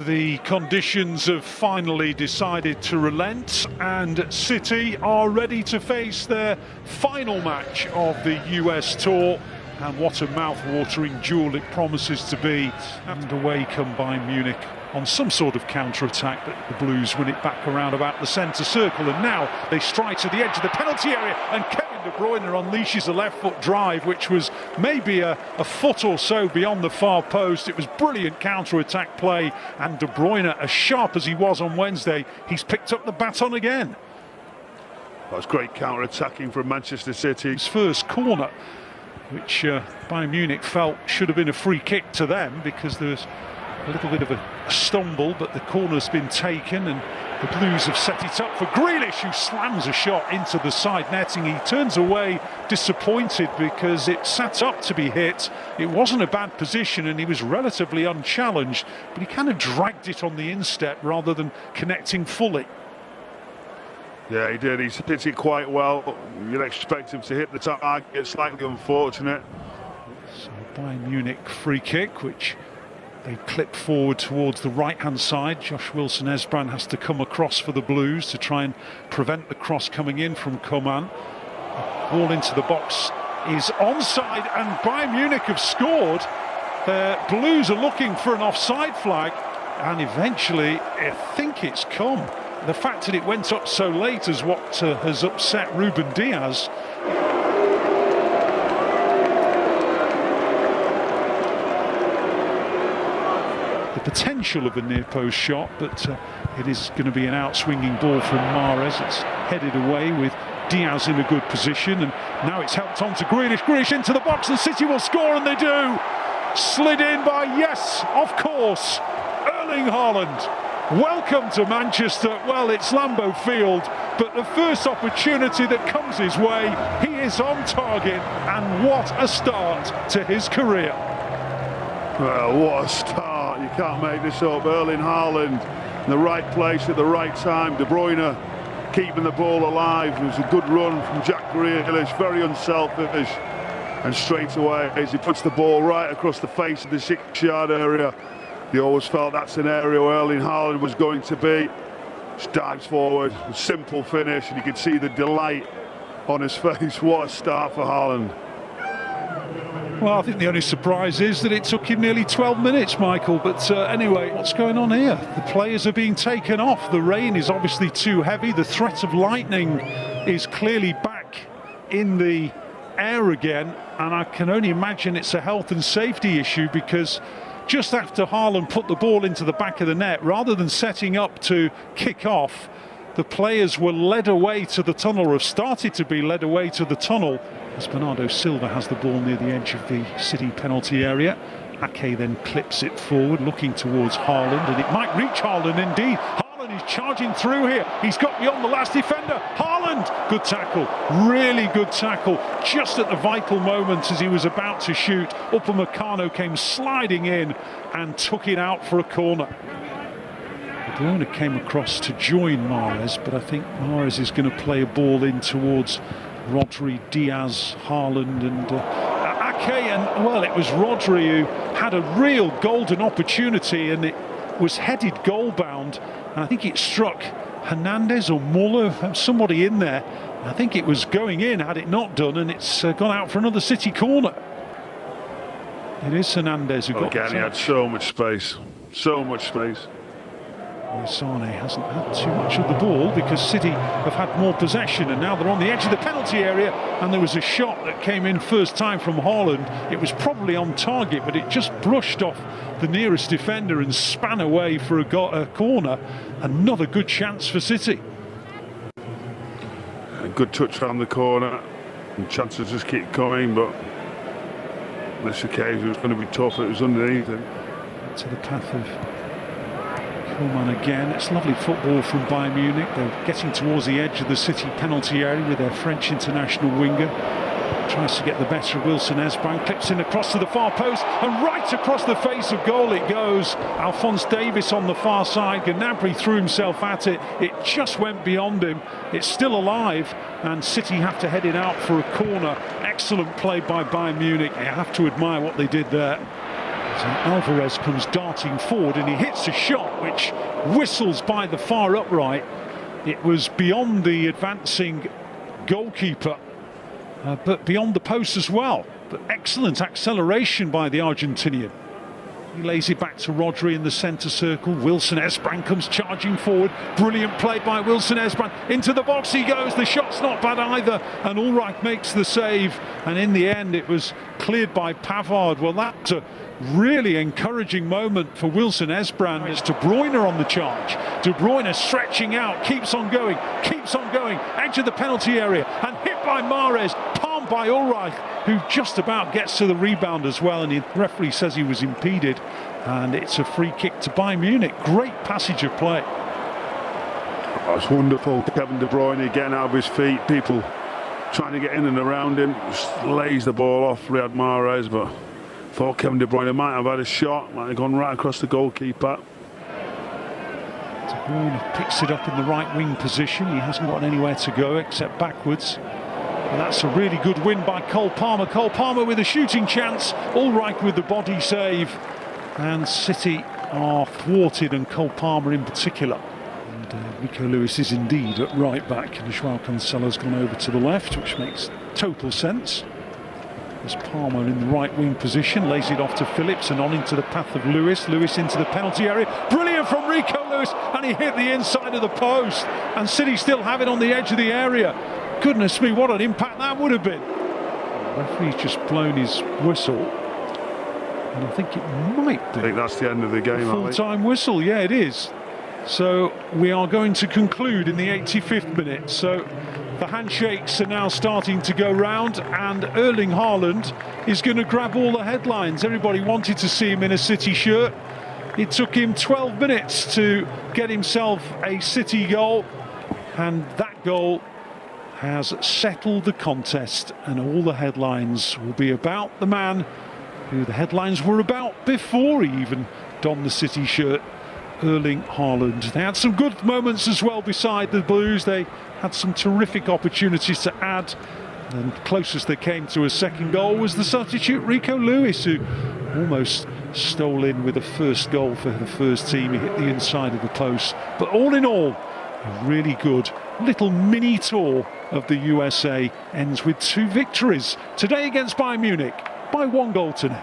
The conditions have finally decided to relent, and City are ready to face their final match of the US Tour. And what a mouth-watering duel it promises to be. And away come Bayern Munich on some sort of counter-attack, but the Blues win it back around about the centre circle. And now they strike to the edge of the penalty area, and De Bruyne unleashes a left-foot drive, which was maybe a foot or so beyond the far post. It was brilliant counter-attack play, and De Bruyne, as sharp as he was on Wednesday, he's picked up the baton again. That was great counter-attacking from Manchester City. His first corner, which Bayern Munich felt should have been a free kick to them, because there was a little bit of a stumble, but the corner's been taken, and the Blues have set it up for Grealish, who slams a shot into the side netting. He turns away disappointed because it sat up to be hit. It wasn't a bad position and he was relatively unchallenged, but he kind of dragged it on the instep rather than connecting fully. Yeah, he did. He's hit it quite well. You'd expect him to hit the target. It's slightly unfortunate. So Bayern Munich free kick, which they clip forward towards the right-hand side. Josh Wilson-Esbrand has to come across for the Blues to try and prevent the cross coming in from Coman. Ball into the box is onside, and Bayern Munich have scored. The Blues are looking for an offside flag, and eventually I think it's come. The fact that it went up so late is what has upset Ruben Diaz. The potential of a near post shot, but it is going to be an out-swinging ball from Mahrez. It's headed away with Diaz in a good position, and now it's helped on to Grealish. Grealish into the box, and City will score, and they do. Slid in by, yes, of course, Erling Halland. Welcome to Manchester. Well, it's Lambeau Field, but the first opportunity that comes his way, he is on target, and what a start to his career. Well, what a start. You can't make this up. Erling Haaland in the right place at the right time. De Bruyne keeping the ball alive. It was a good run from Jack Grealish, very unselfish. And straight away, as he puts the ball right across the face of the 6-yard area, you always felt that's an area where Erling Haaland was going to be. Just dives forward, a simple finish, and you can see the delight on his face. What a start for Haaland. Well, I think the only surprise is that it took him nearly 12 minutes, Michael. But anyway, what's going on here? The players are being taken off. The rain is obviously too heavy. The threat of lightning is clearly back in the air again. And I can only imagine it's a health and safety issue, because just after Haaland put the ball into the back of the net, rather than setting up to kick off, the players were led away to the tunnel, or have started to be led away to the tunnel, as Bernardo Silva has the ball near the edge of the City penalty area. Ake then clips it forward, looking towards Halland, and it might reach Halland indeed. Halland is charging through here. He's got beyond the last defender. Halland, good tackle, really good tackle. Just at the vital moment as he was about to shoot, Upamecano came sliding in and took it out for a corner. De Bruyne came across to join Mahrez, but I think Mahrez is going to play a ball in towards Rodri, Diaz, Haaland and Ake, and well, it was Rodri who had a real golden opportunity, and it was headed goal-bound. I think it struck Hernandez or Muller, somebody in there. I think it was going in had it not done, and it's gone out for another City corner. It is Hernandez who got again, he had so much space, so much space. Sane hasn't had too much of the ball because City have had more possession, and now they're on the edge of the penalty area, and there was a shot that came in first time from Halland. It was probably on target, but it just brushed off the nearest defender and span away for a corner. Another good chance for City. A good touch around the corner, and chances just keep coming, but this occasion was going to be tough. It was underneath it. To the path of Coman again. It's lovely football from Bayern Munich. They're getting towards the edge of the City penalty area with their French international winger. Tries to get the better of Wilson-Esbrand, clips in across to the far post, and right across the face of goal it goes. Alphonse Davies on the far side. Gnabry threw himself at it. It just went beyond him. It's still alive, and City have to head it out for a corner. Excellent play by Bayern Munich. You have to admire what they did there. Alvarez comes darting forward and he hits a shot which whistles by the far upright. It was beyond the advancing goalkeeper, but beyond the post as well. But excellent acceleration by the Argentinian. He lays it back to Rodri in the centre circle. Wilson Esbrand comes charging forward. Brilliant play by Wilson Esbrand. Into the box he goes. The shot's not bad either. And Ulreich makes the save. And in the end, it was cleared by Pavard. Well, that's a really encouraging moment for Wilson Esbrand. It's De Bruyne on the charge. De Bruyne stretching out, keeps on going, edge of the penalty area, and hit by Mahrez, palmed by Ulreich, who just about gets to the rebound as well, and the referee says he was impeded, and it's a free kick to Bayern Munich. Great passage of play. Oh, it's wonderful. Kevin De Bruyne getting out of his feet, people trying to get in and around him, just lays the ball off Riyad Mahrez, but thought Kevin De Bruyne might have had a shot, might have gone right across the goalkeeper. De Bruyne picks it up in the right wing position. He hasn't got anywhere to go except backwards. And that's a really good win by Cole Palmer. Cole Palmer with a shooting chance. Ulreich with the body save. And City are thwarted, and Cole Palmer in particular. And Rico Lewis is indeed at right back. And Joao Cancelo's gone over to the left, which makes total sense. There's Palmer in the right wing position, lays it off to Phillips and on into the path of Lewis. Lewis into the penalty area. Brilliant from Rico Lewis, and he hit the inside of the post. And City still have it on the edge of the area. Goodness me, what an impact that would have been. The referee's just blown his whistle. And I think it might be. I think that's the end of the game, full-time whistle, yeah, it is. So we are going to conclude in the 85th minute. So the handshakes are now starting to go round, and Erling Haaland is going to grab all the headlines. Everybody wanted to see him in a City shirt. It took him 12 minutes to get himself a City goal, and that goal has settled the contest, and all the headlines will be about the man who the headlines were about before he even donned the City shirt, Erling Haaland. They had some good moments as well beside the Blues. They had some terrific opportunities to add, and closest they came to a second goal was the substitute Rico Lewis, who almost stole in with a first goal for the first team. He hit the inside of the post. But all in all, a really good little mini tour of the USA ends with 2 victories today against Bayern Munich by 1 goal to 0.